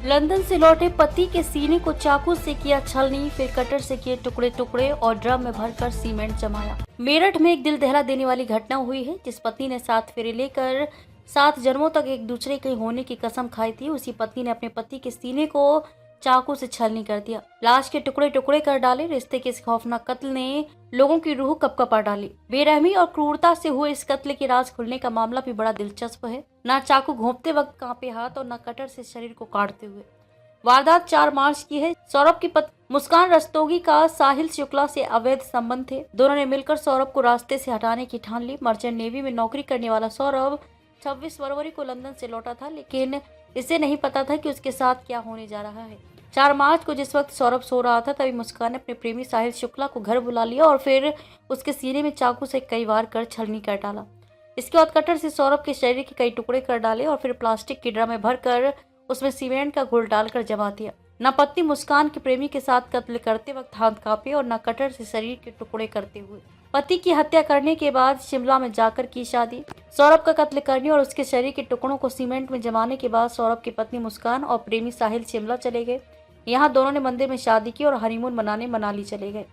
London से लौटे पति के सीने को चाकू से किया छलनी, फिर कटर से किए टुकड़े टुकड़े और ड्रम में भरकर सीमेंट जमाया। मेरठ में एक दिल दहला देने वाली घटना हुई है। जिस पत्नी ने 7 फेरे लेकर 7 जन्मों तक एक दूसरे के होने की कसम खाई थी, उसी पत्नी ने अपने पति के सीने को चाकू से छलनी कर दिया। लाश के टुकड़े टुकड़े कर डाले। रिश्ते के इस खौफनाक कत्ल ने लोगों की रूह कपकपा डाली। बेरहमी और क्रूरता से हुए इस कत्ल के राज खुलने का मामला भी बड़ा दिलचस्प है। न चाकू घोंपते वक्त कांपे हाथ और न कटर से शरीर को काटते हुए। वारदात 4 मार्च की है। सौरभ की पत्नी मुस्कान रस्तोगी का साहिल शुक्ला से अवैध संबंध थे। दोनों ने मिलकर सौरभ को रास्ते से हटाने की ठान ली। मर्चेंट नेवी में नौकरी करने वाला सौरभ 26 फरवरी को लंदन से लौटा था, लेकिन इसे नहीं पता था कि उसके साथ क्या होने जा रहा है। 4 मार्च को जिस वक्त सौरभ सो रहा था, तभी मुस्कान ने अपने प्रेमी साहिल शुक्ला को घर बुला लिया और फिर उसके सीने में चाकू से कई बार कर छलनी कर डाला। इसके बाद कटर से सौरभ के शरीर के कई टुकड़े कर डाले और फिर प्लास्टिक के ड्रम में भरकर उसमें सीमेंट का घोल डालकर जमा दिया। न पत्नी मुस्कान के प्रेमी के साथ कत्ल करते वक्त हाथ कांपे और न कटर से शरीर के टुकड़े करते हुए। पति की हत्या करने के बाद शिमला में जाकर की शादी। सौरभ का कत्ल करने और उसके शरीर के टुकड़ों को सीमेंट में जमाने के बाद सौरभ की पत्नी मुस्कान और प्रेमी साहिल शिमला चले गए। यहाँ दोनों ने मंदिर में शादी की और हनीमून मनाने मनाली चले गए।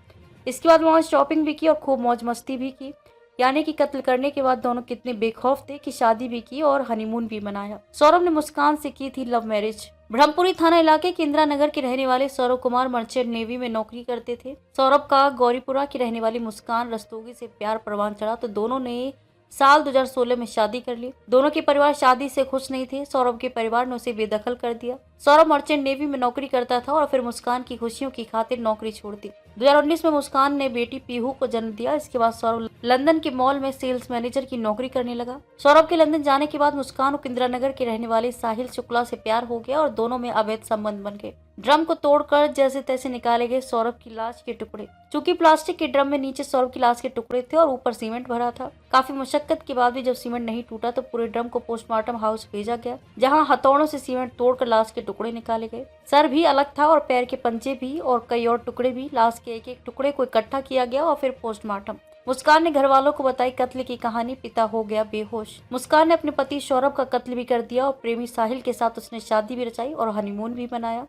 इसके बाद वहाँ शॉपिंग भी की और खूब मौज मस्ती भी की। यानी कि कत्ल करने के बाद दोनों कितने बेखौफ थे कि शादी भी की और हनीमून भी मनाया। सौरभ ने मुस्कान से की थी लव मैरिज। ब्रह्मपुरी थाना इलाके के इंदिरा नगर के रहने वाले सौरभ कुमार मर्चेंट नेवी में नौकरी करते थे। सौरभ का गौरीपुरा की रहने वाली मुस्कान रस्तोगी से प्यार परवान चढ़ा तो दोनों ने साल 2016 में शादी कर ली। दोनों के परिवार शादी से खुश नहीं थे। सौरभ के परिवार ने उसे बेदखल कर दिया। सौरभ मर्चेंट नेवी में नौकरी करता था और फिर मुस्कान की खुशियों की खातिर नौकरी छोड़ दी। 2019 में मुस्कान ने बेटी पीहू को जन्म दिया। इसके बाद सौरभ लंदन के मॉल में सेल्स मैनेजर की नौकरी करने लगा। सौरभ के लंदन जाने के बाद मुस्कान को इंदिरा नगर के रहने वाले साहिल शुक्ला से प्यार हो गया और दोनों में अवैध संबंध बन गए। ड्रम को तोड़कर जैसे तैसे निकाले गए सौरभ की लाश के टुकड़े। चूंकि प्लास्टिक के ड्रम में नीचे सौरभ की लाश के टुकड़े थे और ऊपर सीमेंट भरा था, काफी मशक्कत के बाद भी जब सीमेंट नहीं टूटा तो पूरे ड्रम को पोस्टमार्टम हाउस भेजा गया, जहां हथौड़ों से सीमेंट तोड़कर लाश के टुकड़े निकाले गए। सर भी अलग था और पैर के पंजे भी और कई और टुकड़े भी। लाश के एक एक टुकड़े को इकट्ठा किया गया और फिर पोस्टमार्टम। मुस्कान ने घर वालों को बताई कत्ल की कहानी। पिता हो गया बेहोश। मुस्कान ने अपने पति सौरभ का कत्ल भी कर दिया और प्रेमी साहिल के साथ उसने शादी भी रचाई और हनीमून भी मनाया,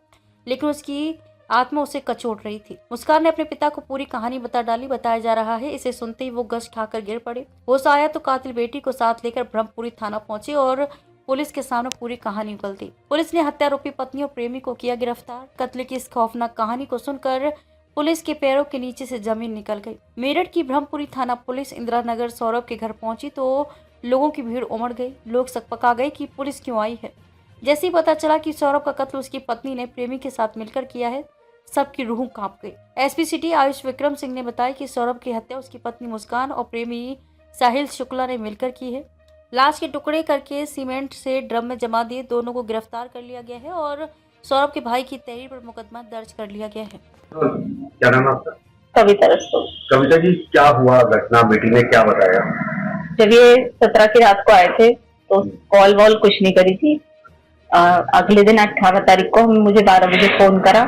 लेकिन उसकी आत्मा उसे कचोट रही थी। मुस्कान ने अपने पिता को पूरी कहानी बता डाली। बताया जा रहा है इसे सुनते ही वो गश खाकर गिर पड़े। होश आया तो कातिल बेटी को साथ लेकर ब्रह्मपुरी थाना पहुंचे और पुलिस के सामने पूरी कहानी उगल दी। पुलिस ने हत्यारोपी पत्नी और प्रेमी को किया गिरफ्तार। कत्ल की इस खौफनाक कहानी को सुनकर पुलिस के पैरों के नीचे से जमीन निकल गई। मेरठ की ब्रह्मपुरी थाना पुलिस इंदिरा नगर सौरभ के घर पहुंची तो लोगों की भीड़ उमड़ गई। लोग सकपका गए कि पुलिस क्यों आई है। जैसे ही पता चला कि सौरभ का कत्ल उसकी पत्नी ने प्रेमी के साथ मिलकर किया है, सबकी रूह कांप गई। एसपी सिटी आयुष विक्रम सिंह ने बताया कि सौरभ की हत्या उसकी पत्नी मुस्कान और प्रेमी साहिल शुक्ला ने मिलकर की है। लाश के टुकड़े करके सीमेंट से ड्रम में जमा दिए। दोनों को गिरफ्तार कर लिया गया है और सौरभ के भाई की तहरीर पर मुकदमा दर्ज कर लिया गया है। क्या नाम है आपका? कविता रस्तोगी। कविता जी, क्या हुआ घटना? बेटी ने क्या बताया? जब ये 17 की रात को आए थे तो कॉल वॉल कुछ नहीं करी थी। अगले दिन 18 तारीख को मुझे 12 बजे फोन करा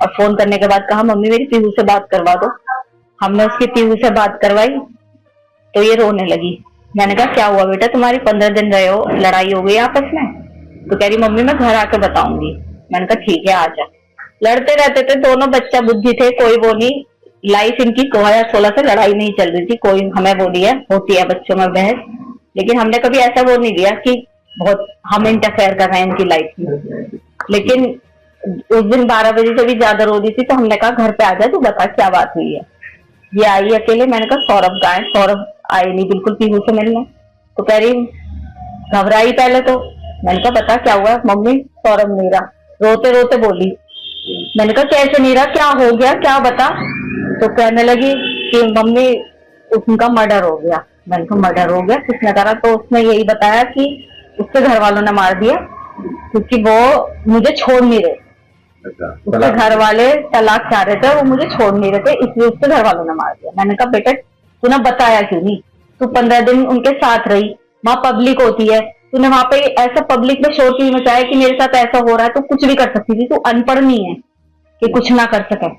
और फोन करने के बाद कहा मम्मी मेरी पीहू से बात करवा दो। हमने उसकी पीहू से बात करवाई तो ये रोने लगी। मैंने कहा क्या हुआ बेटा, तुम्हारी 15 दिन रहे हो, लड़ाई हो गई आपस में? तो कह रही मम्मी मैं घर आके बताऊंगी। मैंने कहा ठीक है आ जा। लड़ते रहते थे दोनों, बच्चा बुद्धि थे, कोई वो नहीं। लाइफ इनकी 2016 से लड़ाई नहीं चल रही थी। कोई हमें वो दिया होती है बच्चों में बहस, लेकिन हमने कभी ऐसा वो नहीं दिया कि बहुत हम इंटरफेयर कर रहे हैं इनकी लाइफ में। लेकिन उस दिन 12 बजे से भी ज्यादा रो रही थी तो हमने कहा घर पे आ जा, तू बता क्या बात हुई है। ये आई अकेले। मैंने कहा सौरभ का है। सौरभ आए नहीं बिल्कुल पीहू से मिलने। तो कह रही घबराई पहले तो। मैंने कहा बता क्या हुआ? मम्मी सौरभ नहीं रहा। रोते रोते बोली। मैंने कहा कैसे नहीं रहा, क्या हो गया, क्या बता? तो कहने लगी कि मम्मी उनका मर्डर हो गया। मैंने कहा मर्डर हो गया, किसने करा? तो उसने यही बताया कि उसके घर वालों ने मार दिया क्योंकि वो मुझे छोड़ नहीं रहे। उसके घर वाले तलाक चाह रहे थे, वो मुझे छोड़ नहीं रहे थे, इसलिए उसके घर वालों ने मार दिया। मैंने कहा बेटा तूने बताया क्यों नहीं? तू 15 दिन उनके साथ रही, वहां पब्लिक होती है, तूने वहां पे ऐसा पब्लिक में शोर क्यों मचाया कि मेरे साथ ऐसा हो रहा है? तू कुछ भी कर सकती थी, तू अनपढ़ नहीं है कि कुछ ना कर सके।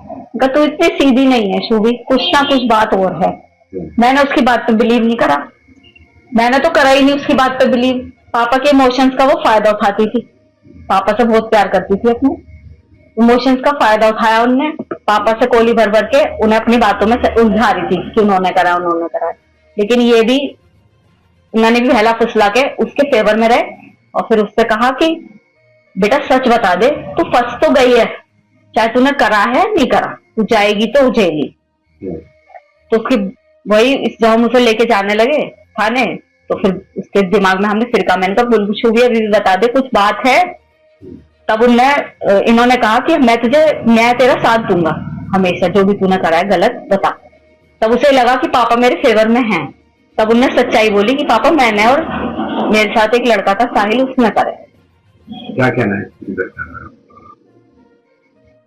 तू इतनी सीधी नहीं है शुभी, कुछ ना कुछ बात और है। मैंने उसकी बात पे बिलीव नहीं करा। मैंने तो करा ही नहीं उसकी बात पे बिलीव। पापा के इमोशंस का वो फायदा उठाती थी। पापा से बहुत प्यार करती थी, अपने इमोशंस का फायदा उठाया उनने। पापा से कोली भर भर के उन्हें अपनी बातों में उलझा रही थी कि उन्होंने करा। लेकिन ये भी उन्होंने भी बहला फुसला के उसके फेवर में रहे और फिर उससे कहा कि बेटा सच बता दे, तू फंस तो गई है, चाहे तूने करा है नहीं करा, तू जाएगी तो उजेगी। तो उसकी वही जब हम उसे लेके जाने लगे थाने, तो फिर उसके दिमाग में हमने फिरका, मैंने कहा बुलबुशु भी अभी बता दे कुछ बात है। तब इन्होंने कहा कि मैं तेरा साथ दूंगा हमेशा, जो भी तूने करा है गलत बता। तब उसे लगा कि पापा मेरे फेवर में हैं। तब उन्हें सच्चाई बोली कि पापा मैंने और मेरे साथ एक लड़का था साहिल, उसने करे। क्या कहना है?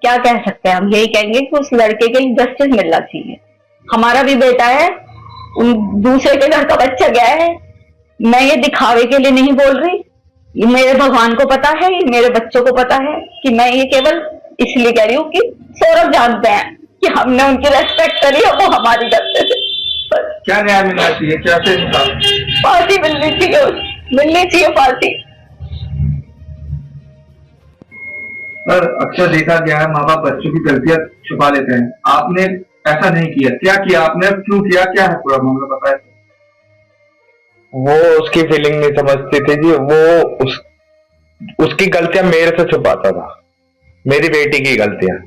क्या कह सकते हैं हम, यही कहेंगे कि उस लड़के के लिए जस्टिस मिलना चाहिए। हमारा भी बेटा है, दूसरे के घर का बच्चा गया है। मैं ये दिखावे के लिए नहीं बोल रही, ये मेरे भगवान को पता है, ये मेरे बच्चों को पता है कि मैं ये केवल इसलिए कह रही हूँ कि सौरभ जानते हैं कि हमने उनकी रेस्पेक्ट करी और वो हमारी करते थे। क्या न्याय मिलना चाहिए? क्या से फांसी मिलनी चाहिए फांसी। पर अक्सर देखा गया है माँ बाप बच्चों की गलतियां छुपा लेते हैं, आपने ऐसा नहीं किया, क्या किया आपने, क्यों किया, क्या है पूरा मामला बताए? वो उसकी फीलिंग नहीं समझती थी जी, वो उसकी गलतियां मेरे से छुपाता था, मेरी बेटी की गलतियां,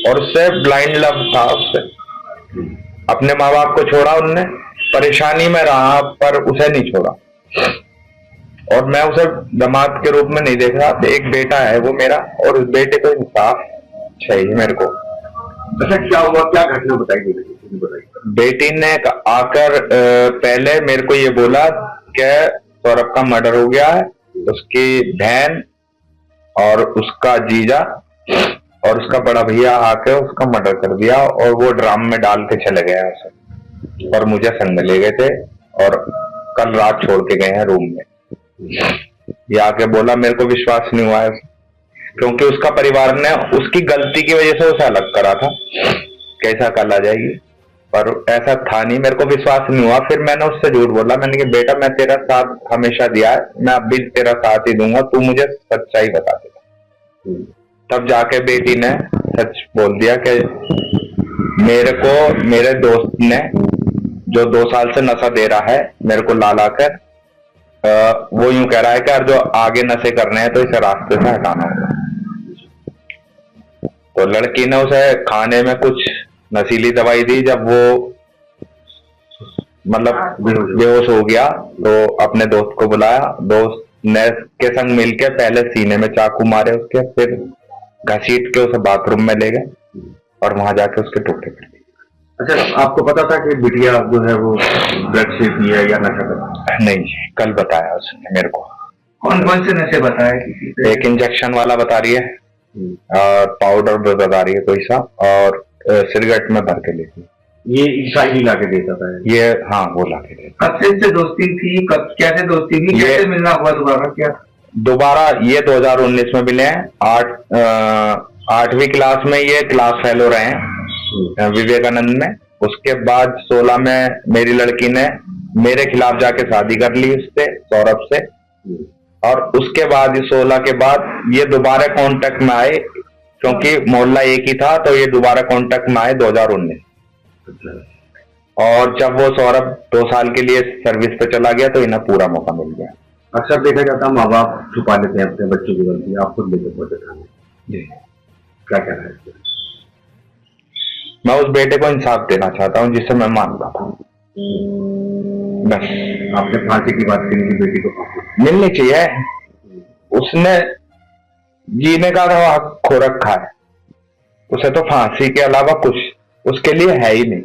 और उससे ब्लाइंड लव था उससे। अपने माँ बाप को छोड़ा उनने, परेशानी में रहा पर उसे नहीं छोड़ा, और मैं उसे दामाद के रूप में नहीं देख रहा। एक बेटा है वो मेरा, और उस बेटे को इंसाफ चाहिए मेरे को। अच्छा क्या हुआ, क्या घटना बताइए? बेटी ने आकर पहले मेरे को ये बोला कि सौरभ का मर्डर हो गया है, उसकी बहन और उसका जीजा और उसका बड़ा भैया आके उसका मर्डर कर दिया, और वो ड्राम में डाल के चले गए हैं उसे, और मुझे संग में ले गए थे और कल रात छोड़ के गए हैं रूम में। ये आके बोला, मेरे को विश्वास नहीं हुआ है क्योंकि उसका परिवार ने उसकी गलती की वजह से उसे अलग करा था, कैसा कल आ जाएगी, पर ऐसा था नहीं, मेरे को विश्वास नहीं हुआ। फिर मैंने उससे झूठ बोला, मैंने कहा बेटा मैं तेरा साथ हमेशा दिया है, मैं अब भी तेरा साथ ही दूंगा, तू मुझे सच्चाई बता दे। तब जाके बेटी ने सच बोल दिया कि मेरे को मेरे दोस्त ने जो 2 साल से नशा दे रहा है मेरे को ला कर, वो यूं कह रहा है कि यार जो आगे नशे करने हैं तो इसे रास्ते से हटाना होगा। तो लड़की ने उसे खाने में कुछ नशीली दवाई दी, जब वो मतलब बेहोश हो गया तो अपने दोस्त को बुलाया, दोस्त ने के संग मिलके पहले सीने में चाकू मारे उसके, फिर घसीट के उसे बाथरूम में ले गए और वहां जाके उसके टुकड़े कर दिए। अच्छा आपको पता था कि बिटिया जो है वो ड्रग से पी है या नशा करता है? नहीं, कल बताया उसने मेरे को। कौन कौन से नशे बताए? एक इंजेक्शन वाला बता रही है, और पाउडर बता रही है कोई सा, और सिगरेट में भर के लेती। ये ईसाई ला के देता था ये? हाँ वो ला के देता। कब से दोस्ती थी, कब कैसे दोस्ती थी, कैसे मिलना हुआ दोबारा, क्या दोबारा? ये 2019 में मिले हैं, 8वीं क्लास में ये क्लास फेलो रहे हैं विवेकानंद में। उसके बाद 16 में मेरी लड़की ने मेरे खिलाफ जाके शादी कर ली उससे, सौरभ से, और उसके बाद 16 के बाद ये दोबारा कांटेक्ट में आए, क्योंकि मोहल्ला एक ही था, तो ये दोबारा कांटेक्ट में आए 2019। और जब वो सौरभ 2 साल के लिए सर्विस पे चला गया तो इन्हें पूरा मौका मिल गया। अक्सर देखा जाता है माँ बाप छुपा लेते हैं अपने बच्चों की गलती, आप खुद लेके पहुंचे थाने, क्या कहना है? मैं उस बेटे को इंसाफ देना चाहता हूँ जिसे मैं मानता था, बस। आपने फांसी की बात करी कि बेटी को फांसी मिलनी चाहिए, उसने जीने का हक खो रखा है, उसे तो फांसी के अलावा कुछ उसके लिए है ही नहीं।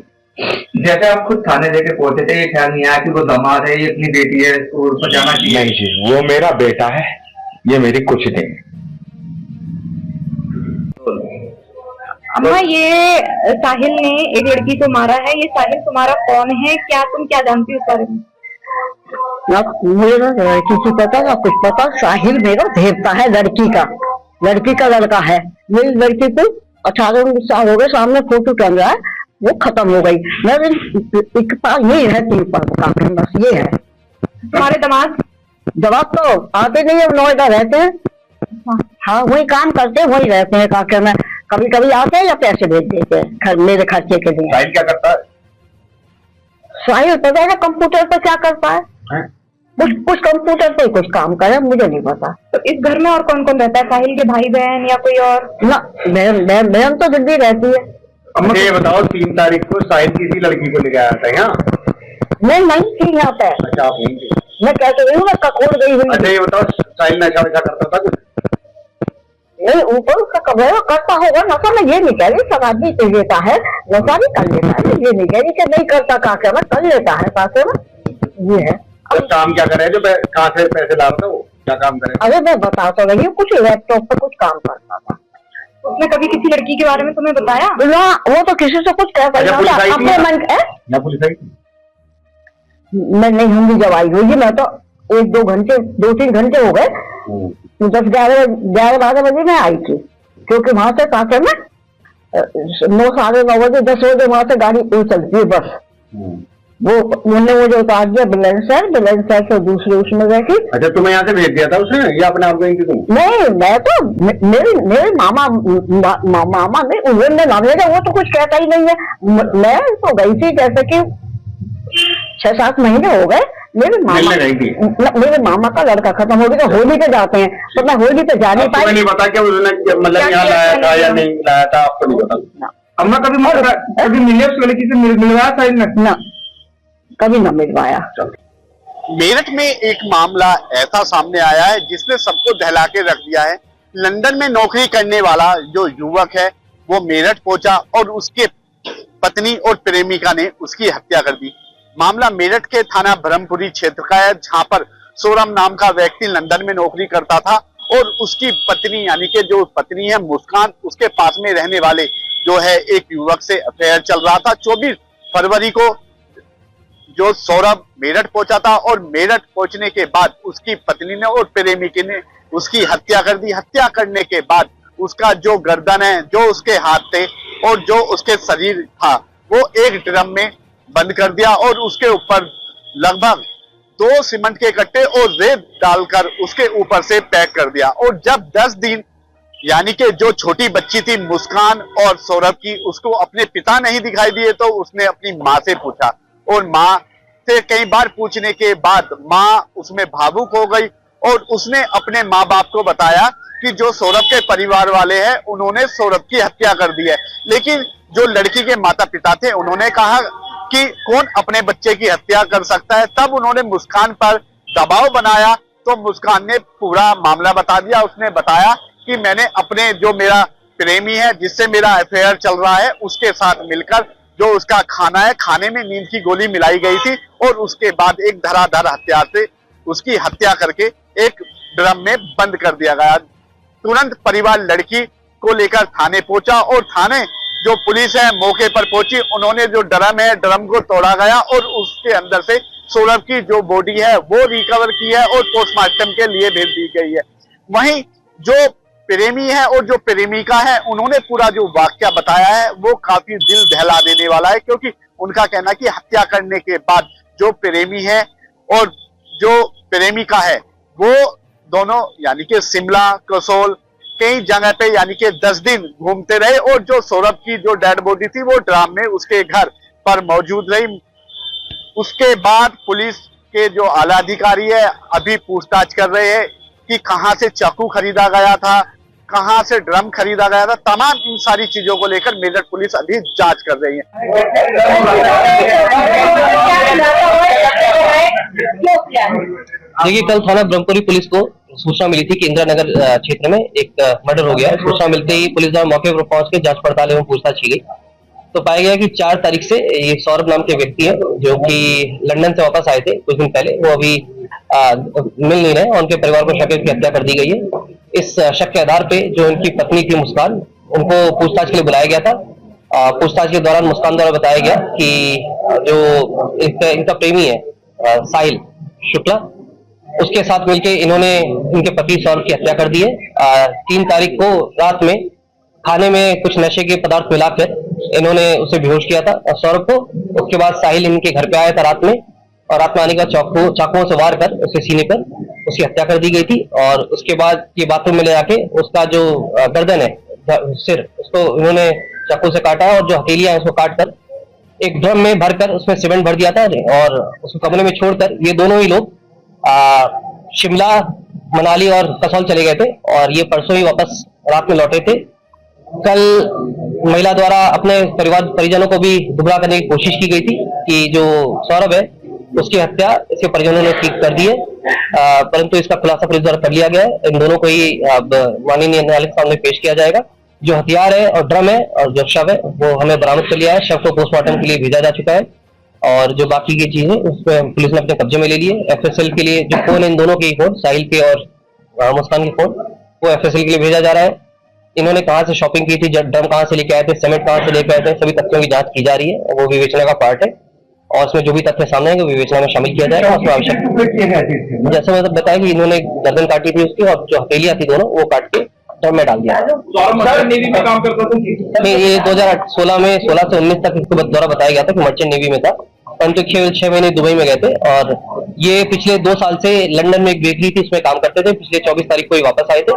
जैसे आप खुद थाने लेके पहुंचे थे, ये ख्याल नहीं आया कि वो दामाद है, ये अपनी बेटी है, तो उस पर जाना चाहिए? नहीं जी, वो मेरा बेटा है, ये मेरी कुछ नहीं है। अम्मा ये साहिल ने एक लड़की को मारा है, ये साहिल तुम्हारा कौन है, क्या तुम क्या जानती हो उस बारे में? ना मुझे ना लड़की की पता ना कुछ पता। साहिल मेरा देवता है, लड़की का लड़का है। मेरी लड़की को 18-19 साल हो गए, सामने फोटो कैमरा है, वो खत्म हो गई। मेरे एक पास यही रहती है, बस ये है। तुम्हारे दामाद जवाब तो आते नहीं है, नोएडा रहते हैं। हाँ वही काम करते हैं, वही रहते हैं काके में। कभी कभी आते हैं या पैसे भेज देते हैं मेरे खर्चे के लिए। साहिल क्या करता है? साहिल पता है ना कंप्यूटर पर क्या करता है? कुछ कंप्यूटर पे कुछ काम करे, मुझे नहीं पता। तो इस घर में और कौन कौन रहता है? साहिल के भाई बहन या कोई और? ना बहन तो दिल्ली रहती है। मुझे ये बताओ, 3 तारीख को साहिल किसी लड़की को लेके आया था यहाँ? नहीं थी यहाँ पे। अच्छा, आप यहीं थे। मैं कहते रही हूँ ना ककोड़ गई हुई। अच्छा ये बताओ, साहिल नशा वशा करता था कुछ? नहीं ऊपर उसका कब्र करता होगा नशा, मैं ये नहीं कह रही, सब आदमी कर लेता है नशा भी कर लेता है, ये नहीं कह रही कि नहीं करता काके में, कर लेता है काके में, ये है। तो काम क्या करे जो कहाँ से पैसे ला रहा था, वो क्या काम करे? अरे मैं बता तो रही हूँ, कुछ लैपटॉप पे कुछ काम करता था। उसने कभी किसी लड़की के बारे में तुम्हें बताया? ना वो तो किसी से कुछ कहता अच्छा, पुलिस आई थी अपने ना? मन यहाँ पुलिस आई थी? मैं नहीं, हम भी जब आई हुई, मैं तो 1-2 घंटे 2-3 घंटे हो गए, 10-11 बजे मैं आई थी, क्योंकि वहां से काके में 9 साढ़े 9 बजे 10 बजे वहां से गाड़ी चलती है बस। वो उन्होंने मुझे उतार दिया बुलंदशहर से दूसरे उसमें गए थी। अच्छा, तुम्हें यहाँ से भेज दिया था उसने या अपने आप गई थी तुम? नहीं मैं तो मेरे मामा ने उन्होंने ना भेजा, वो तो कुछ कहता ही नहीं है। मैं तो गई थी जैसे कि 6-7 महीने हो गए। मेरे मामा का लड़का खत्म हो गया, तो होली पे जाते हैं, तो मैं होली पे जा नहीं पाई। नहीं पता क्या उसने मतलब यहाँ लाया था या नहीं लाया था, आपको नहीं पता? अम्मा कभी मिले उस लड़की से, मिलवाया साहिल ने? ना कभी ना मिलवाया। मेरठ में एक मामला ऐसा सामने आया है जिसने सबको दहला के रख दिया है। लंदन में नौकरी करने वाला जो युवक है वो मेरठ पहुंचा और उसके पत्नी और प्रेमिका ने उसकी हत्या कर दी। मामला मेरठ के थाना ब्रह्मपुरी क्षेत्र का है, जहां पर सोरम नाम का व्यक्ति लंदन में नौकरी करता था और उसकी पत्नी यानी कि जो पत्नी है मुस्कान, उसके पास में रहने वाले जो है एक युवक से अफेयर चल रहा था। 24 फरवरी को जो सौरभ मेरठ पहुंचा था और मेरठ पहुंचने के बाद उसकी पत्नी ने और प्रेमिकी ने उसकी हत्या कर दी। हत्या करने के बाद उसका जो गर्दन है, जो उसके हाथ थे और जो उसके शरीर था वो एक ड्रम में बंद कर दिया और उसके ऊपर लगभग 2 सीमेंट के कट्टे और रेत डालकर उसके ऊपर से पैक कर दिया। और जब 10 दिन यानी कि जो छोटी बच्ची थी मुस्कान और सौरभ की, उसको अपने पिता नहीं दिखाई दिए तो उसने अपनी माँ से पूछा और माँ से कई बार पूछने के बाद माँ उसमें भावुक हो गई और उसने अपने माँ बाप को बताया कि जो सौरभ के परिवार वाले हैं उन्होंने सौरभ की हत्या कर दी है। लेकिन जो लड़की के माता पिता थे उन्होंने कहा कि कौन अपने बच्चे की हत्या कर सकता है। तब उन्होंने मुस्कान पर दबाव बनाया तो मुस्कान ने पूरा मामला बता दिया। उसने बताया कि मैंने अपने जो मेरा प्रेमी है जिससे मेरा अफेयर चल रहा है उसके साथ मिलकर जो उसका खाना है, खाने में नींद की गोली मिलाई गई थी और उसके बाद एक धराधर हथियार से उसकी हत्या करके एक ड्रम में बंद कर दिया गया। तुरंत परिवार लड़की को लेकर थाने पहुंचा और थाने जो पुलिस है मौके पर पहुंची। उन्होंने जो ड्रम है, ड्रम को तोड़ा गया और उसके अंदर से सौरभ की जो बॉडी है वो रिकवर की है और पोस्टमार्टम के लिए भेज दी गई है। वहीं जो प्रेमी है और जो प्रेमिका है उन्होंने पूरा जो वाकया बताया है वो काफी दिल दहला देने वाला है, क्योंकि उनका कहना है कि हत्या करने के बाद जो प्रेमी है और जो प्रेमिका है वो दोनों यानी कि शिमला, कसोल कई जगह पे यानी कि 10 दिन घूमते रहे और जो सौरभ की जो डेड बॉडी थी वो ड्राम में उसके घर पर मौजूद रही। उसके बाद पुलिस के जो आला अधिकारी है अभी पूछताछ कर रहे हैं कि कहां से चाकू खरीदा गया था, कहां से ड्रम खरीदा गया था। तमाम इन सारी चीजों को लेकर मेरठ पुलिस अभी जांच कर रही है। देखिए, कल थाना ब्रह्मपुरी पुलिस को सूचना मिली थी कि इंदिरा नगर क्षेत्र में एक मर्डर हो गया है। सूचना मिलते ही पुलिस द्वारा मौके पर पहुंच के जांच पड़ताल एवं पूछताछ की गई तो पाया गया कि 4 तारीख से ये सौरभ नाम के व्यक्ति हैं जो कि लंदन से वापस आए थे कुछ दिन पहले, वो अभी मिल नहीं रहे। उनके परिवार को शक है कि हत्या कर दी गई है। इस शक के आधार पे जो उनकी पत्नी थी मुस्कान, उनको पूछताछ के लिए बुलाया गया था। पूछताछ के दौरान मुस्कान द्वारा बताया गया कि जो इनका प्रेमी है साहिल शुक्ला, उसके साथ मिलकर इन्होंने इनके पति सौरभ की हत्या कर दी है। 3 तारीख को रात में खाने में कुछ नशे के पदार्थ मिलाकर इन्होंने उसे बेहोश किया था सौरभ को। उसके बाद साहिल इनके घर पे आया था रात में और रात में आने का चाकुओं से वार कर उसे सीने पर उसकी हत्या कर दी गई थी और उसके बाद ये बाथरूम में ले जाके उसका जो गर्दन है, सिर, उसको इन्होंने चाकू से काटा और जो हथेलियां है उसको काट कर एक ड्रम में भरकर उसमें सीमेंट भर दिया था और उसको कमरे में छोड़कर ये दोनों ही लोग शिमला, मनाली और कसौल चले गए थे और ये परसों ही वापस रात में लौटे थे। कल महिला द्वारा अपने परिजनों को भी गुमराह करने की कोशिश की गई थी कि जो सौरभ है उसकी हत्या इसके परिजनों ने ठीक कर दी है, परंतु इसका खुलासा पुलिस द्वारा कर लिया गया है। इन दोनों को ही अब माननीय न्यायालय के सामने पेश किया जाएगा। जो हथियार है और ड्रम है और जो शव है वो हमें बरामद कर लिया है। शव को पोस्टमार्टम के लिए भेजा जा चुका है और जो बाकी की चीजें उसमें पुलिस ने अपने कब्जे में ले लिए। एफएसएल के लिए जो फोन है, इन दोनों के ही फोन, साहिल के और मुस्कान के फोन, वो एफएसएल के लिए भेजा जा रहा है। इन्होंने कहाँ से शॉपिंग की थी, ड्रम कहाँ से लेके आए थे, सीमेंट कहाँ से लेके आए थे, सभी तथ्यों की जांच की जा रही है। वो विवेचना का पार्ट है और उसमें जो भी तथ्य सामने आएंगे विवेचना में शामिल किया जाएगा। उसमें आवश्यक जैसे मैंने बताया कि इन्होंने गर्दन काटी थी उसकी और जो हथेलियां थी दोनों वो काट के ड्रम में डाल दिया। नेवी में काम करता था? नहीं, ये 2016 में 16 से 19 तक इसको द्वारा बताया गया था कि मर्चेंट नेवी में था, परंतु 6 महीने दुबई में गए थे और ये पिछले 2 साल से लंदन में एक बेकरी थी उसमें काम करते थे। पिछले 24 तारीख को ही वापस आए थे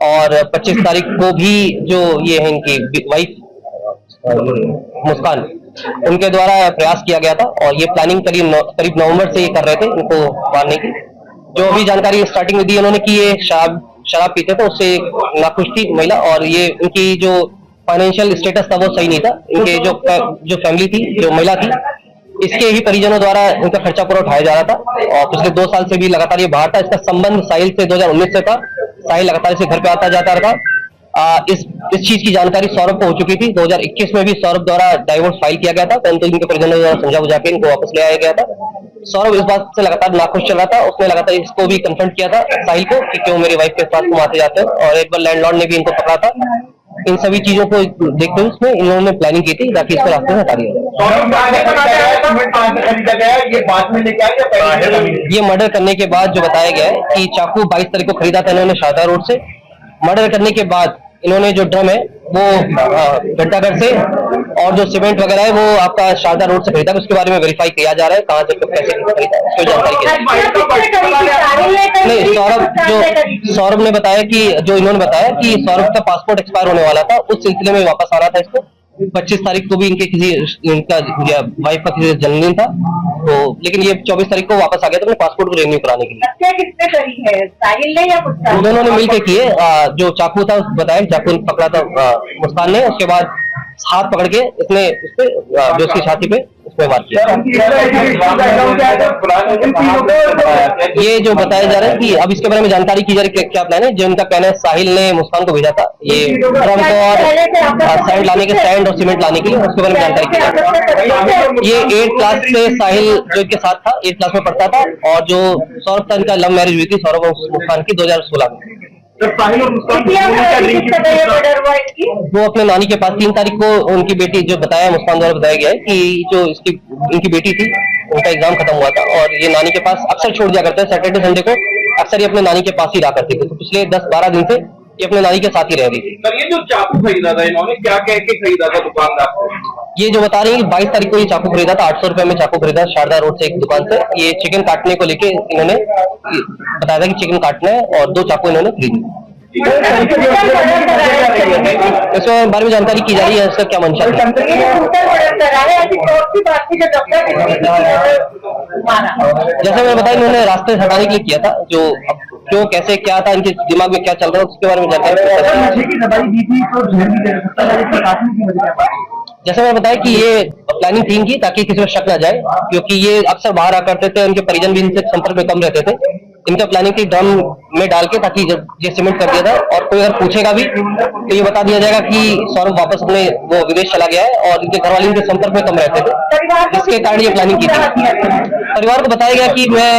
और 25 तारीख को भी जो ये है इनकी वाइफ मुस्कान, उनके द्वारा प्रयास किया गया था और ये प्लानिंग करीब नवंबर से ये कर रहे थे इनको मारने की। जो अभी जानकारी स्टार्टिंग में दी उन्होंने कि ये शराब पीते थे, उससे नाखुश थी महिला और ये इनकी जो फाइनेंशियल स्टेटस था वो सही नहीं था। इनके जो फैमिली थी, जो महिला थी, इसके ही परिजनों द्वारा इनका खर्चा पूरा उठाया जा रहा था और पिछले 2 साल से भी लगातार ये बाहर था। इसका संबंध साहिल से 2019 से था। साहिल लगातार इसे घर पे आता जाता रहा। इस चीज की जानकारी सौरभ को हो चुकी थी। 2021 में भी सौरभ द्वारा डाइवोर्स फाइल किया गया था, परंतु इनके परिजनों द्वारा समझा बुझा के इनको वापस ले आया गया था। सौरभ इस बात से लगातार नाखुश चल रहा था। उसने लगातार इसको भी कन्फ्रंट किया था साहिल को कि क्यों मेरी वाइफ के साथ तुम आते जाते हो, और एक बार लैंडलॉर्ड ने भी इनको पकड़ा था। इन सभी चीजों को देखते हुए उसमें इन्होंने प्लानिंग की थी ताकि इसको रास्ते में हटा दिया जाए। ये मर्डर करने के बाद जो बताया गया है कि चाकू 22 तारीख को खरीदा था इन्होंने शारदा रोड से। मर्डर करने के बाद इन्होंने जो ड्रम है वो घंटाघर से और जो सीमेंट वगैरह है वो आपका शारदा रोड से खरीदा। उसके बारे में वेरीफाई किया जा रहा है कहाँ से कैसे खरीदा, उसको जानकारी नहीं। सौरभ ने बताया कि जो इन्होंने बताया कि सौरभ का पासपोर्ट एक्सपायर होने वाला था, उस सिलसिले में वापस आना था इसको। 25 तारीख को भी इनका वाइफ का किसी जन्मदिन था, तो लेकिन ये 24 तारीख को वापस आ गया था अपने पासपोर्ट को रिन्यू कराने के लिए। हत्या किसने करी है, साहिल ने या मुस्कान? दोनों ने मिलकर किए। जो चाकू था बताया, चाकू पकड़ा था मुस्कान ने, उसके बाद हाथ पकड़ के इसने उसपे जो उसकी छाती पे उसमें वार किया। ये जो बताया जा रहा है कि अब इसके बारे में जानकारी की जा रही है क्या प्लान है। जो इनका प्लान है, साहिल ने मुस्कान को भेजा था ये ड्रम को और सैंड लाने के, सैंड और सीमेंट लाने के लिए, उसके बारे में जानकारी की जा रही है। ये 8th क्लास से साहिल जो इनके साथ था 8th क्लास में पढ़ता था और जो सौरभ था इनका लव मैरिज हुई थी सौरभ और मुस्कान की 2016 में। वो अपने नानी के पास 3 तारीख को उनकी बेटी, जो बताया मुस्कान द्वारा बताया गया है कि जो इनकी बेटी थी उनका एग्जाम खत्म हुआ था और ये नानी के पास अक्सर छोड़ दिया करते हैं। सैटरडे संडे को अक्सर ये अपने नानी के पास ही रहा करते थे, तो पिछले 10-12 दिन से ये अपने नानी के साथ ही रह रही थी। ये जो चाकू खरीदा था इन्होंने क्या कह के खरीदा था दुकानदार को? ये जो बता रही है 22 तारीख को ये चाकू खरीदा था, 800 रुपए में चाकू खरीदा शारदा रोड से एक दुकान से। ये चिकन काटने को लेके इन्होंने बताया था कि चिकन काटना है और 2 चाकू इन्होंने खरीदी। इसके बारे में जानकारी की जा रही है, इसका क्या मंशा है। जैसे मैंने बताया इन्होंने रास्ते से हटाने के लिए किया था, जो क्यों कैसे क्या था इनके दिमाग में क्या चल रहा है उसके बारे में जानकारी। जैसे मैंने बताया कि ये प्लानिंग थी इनकी ताकि किसी को शक ना जाए, क्योंकि ये अक्सर बाहर आ करते थे, उनके परिजन भी इनसे संपर्क में कम रहते थे। इनका प्लानिंग थी ड्रम में डाल के, ताकि जब ये सीमेंट कर दिया था और कोई अगर पूछेगा भी तो ये बता दिया जाएगा कि सौरभ वापस अपने वो विदेश चला गया है और इनके घर वाले इनके संपर्क में कम रहते थे, जिसके कारण ये प्लानिंग की थी। परिवार को बताया गया कि मैं